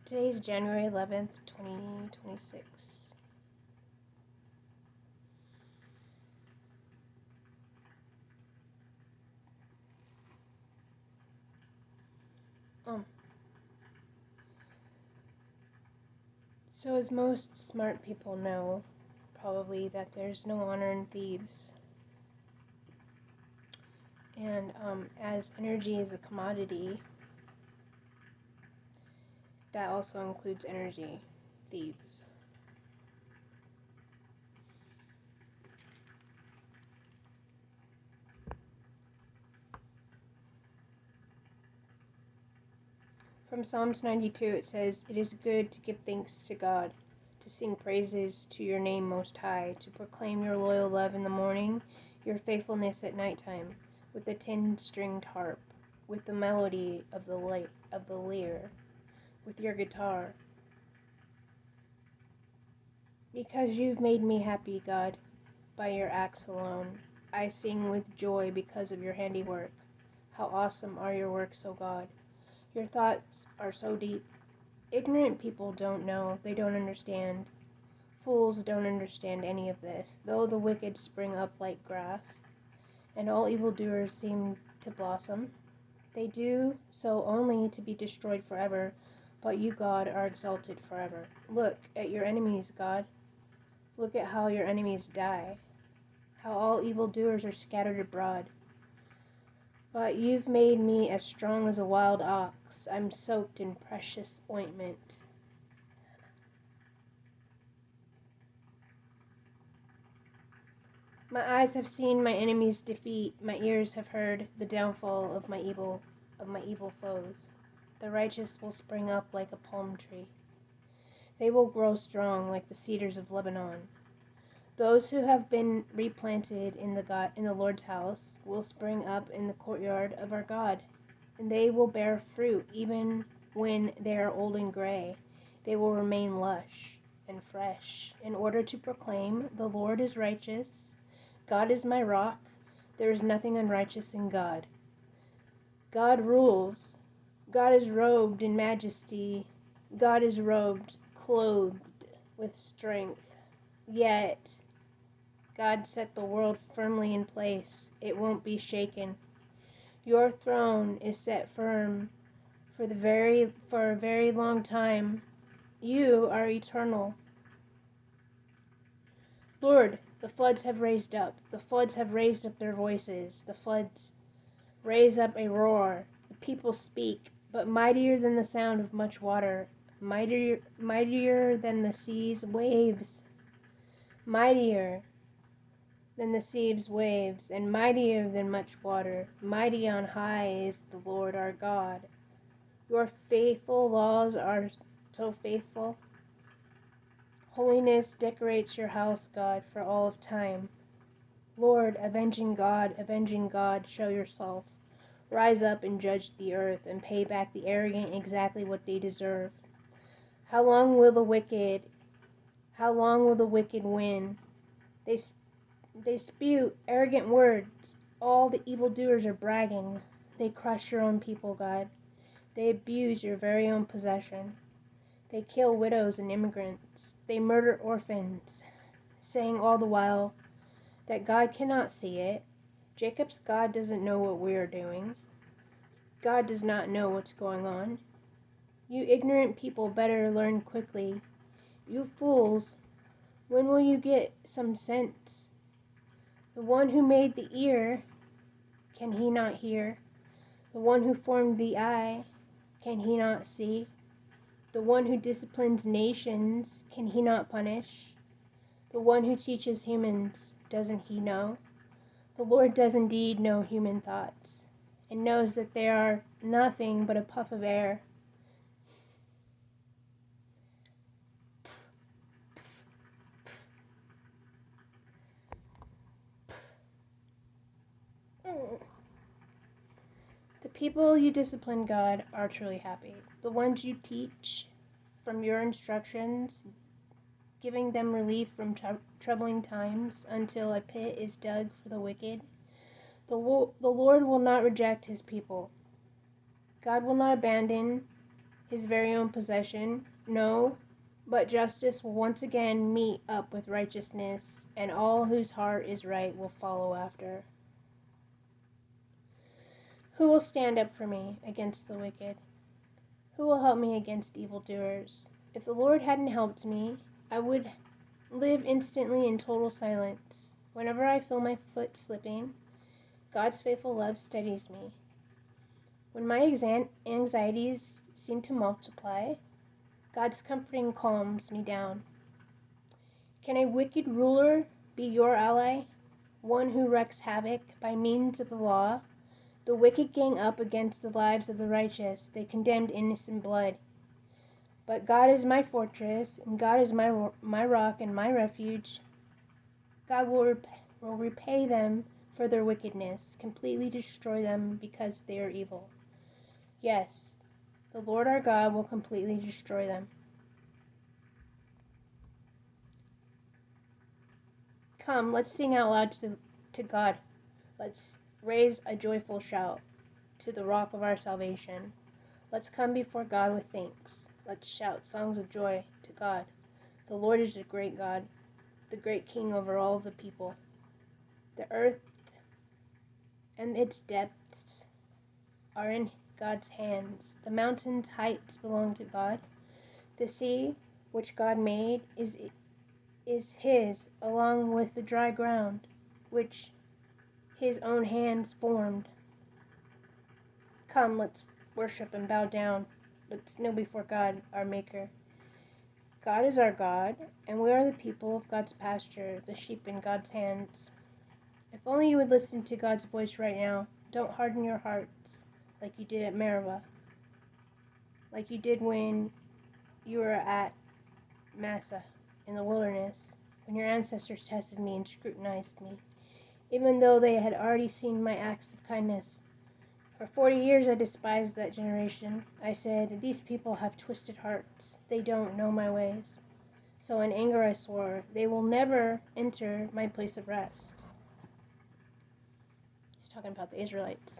Today's January 11th, 2026. Um, so as most smart people know, probably that there's no honor in thieves. And as energy is a commodity, that also includes energy thieves. From Psalms 92, it says, "It is good to give thanks to God, to sing praises to your name most high, to proclaim your loyal love in the morning, your faithfulness at nighttime, with the 10-stringed harp, with the melody of the lyre, with your guitar. Because you've made me happy, God, by your acts alone. I sing with joy because of your handiwork. How awesome are your works, O God! Your thoughts are so deep. Ignorant people don't know, they don't understand. Fools don't understand any of this, though the wicked spring up like grass, and all evildoers seem to blossom. They do so only to be destroyed forever, but you, God, are exalted forever. Look at your enemies, God. Look at how your enemies die, how all evildoers are scattered abroad. But you've made me as strong as a wild ox. I'm soaked in precious ointment. My eyes have seen my enemies' defeat. My ears have heard the downfall of my evil foes. The righteous will spring up like a palm tree. They will grow strong like the cedars of Lebanon. Those who have been replanted in the Lord's house will spring up in the courtyard of our God, and they will bear fruit even when they are old and gray. They will remain lush and fresh in order to proclaim, the Lord is righteous, God is my rock, there is nothing unrighteous in God. God rules, God is robed in majesty, God is robed, clothed with strength. Yet God set the world firmly in place. It won't be shaken. Your throne is set firm for a very long time. You are eternal. Lord, the floods have raised up. The floods have raised up their voices. The floods raise up a roar. The people speak, but mightier than the sound of much water, mightier than the sea's waves, mightier than the sea's waves, and mightier than much water. Mighty on high is the Lord our God. Your faithful laws are so faithful. Holiness decorates your house, God, for all of time. Lord, avenging God, show yourself. Rise up and judge the earth, and pay back the arrogant exactly what they deserve. How long will the wicked win? They spew arrogant words. All the evildoers are bragging. They crush your own people, God. They abuse your very own possession. They kill widows and immigrants. They murder orphans, saying all the while that God cannot see it. Jacob's God doesn't know what we are doing. God does not know what's going on. You ignorant people better learn quickly. You fools, when will you get some sense? The one who made the ear, can he not hear? The one who formed the eye, can he not see? The one who disciplines nations, can he not punish? The one who teaches humans, doesn't he know? The Lord does indeed know human thoughts, and knows that they are nothing but a puff of air. The people you discipline, God, are truly happy. The ones you teach from your instructions, giving them relief from troubling times until a pit is dug for the wicked. The Lord will not reject his people. God will not abandon his very own possession? No, but justice will once again meet up with righteousness, and all whose heart is right will follow after. Who will stand up for me against the wicked? Who will help me against evildoers? If the Lord hadn't helped me, I would live instantly in total silence. Whenever I feel my foot slipping, God's faithful love steadies me. When my anxieties seem to multiply, God's comforting calms me down. Can a wicked ruler be your ally, one who wreaks havoc by means of the law? The wicked gang up against the lives of the righteous. They condemned innocent blood. But God is my fortress, and God is my rock and my refuge. God will repay them for their wickedness, completely destroy them because they are evil. Yes, the Lord our God will completely destroy them. Come, let's sing out loud to God. Let's raise a joyful shout to the rock of our salvation. Let's come before God with thanks. Let's shout songs of joy to God. The Lord is a great God, the great King over all the people. The earth and its depths are in God's hands. The mountains' heights belong to God. The sea, which God made, is his, along with the dry ground, which his own hands formed. Come, let's worship and bow down. Let's kneel before God, our Maker. God is our God, and we are the people of God's pasture, the sheep in God's hands. If only you would listen to God's voice right now. Don't harden your hearts like you did at Meribah, like you did when you were at Massah in the wilderness, when your ancestors tested me and scrutinized me, even though they had already seen my acts of kindness. For 40 years I despised that generation. I said, these people have twisted hearts. They don't know my ways. So in anger I swore, they will never enter my place of rest. He's talking about the Israelites.